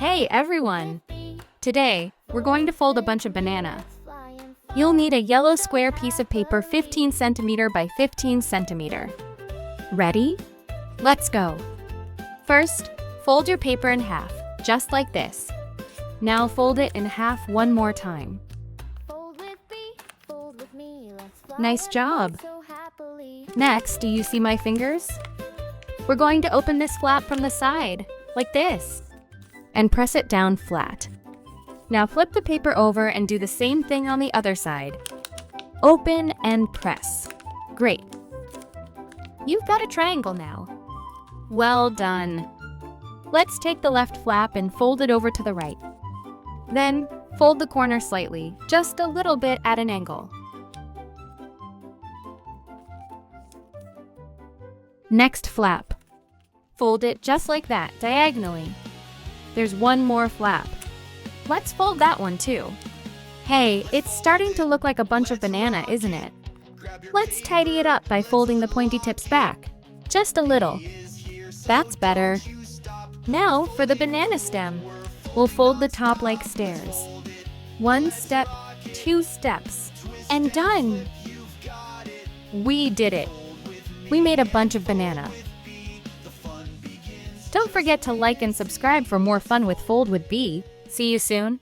Hey everyone! Today, we're going to fold a bunch of banana. You'll need a yellow square piece of paper 15 centimeter by 15 centimeter. Ready? Let's go! First, fold your paper in half, just like this. Now fold it in half one more time. Nice job! Next, do you see my fingers? We're going to open this flap from the side, like this, and press it down flat. Now flip the paper over and do the same thing on the other side. Open and press. Great. You've got a triangle now. Well done. Let's take the left flap and fold it over to the right. Then, fold the corner slightly, just a little bit at an angle. Next flap. Fold it just like that, diagonally. There's one more flap. Let's fold that one too. Hey, it's starting to look like a bunch of banana, isn't it? Let's tidy it up by folding the pointy tips back. Just a little. That's better. Now for the banana stem. We'll fold the top like stairs. 1 step, 2 steps, and done! We did it! We made a bunch of banana. Don't forget to like and subscribe for more fun with Fold with B. See you soon!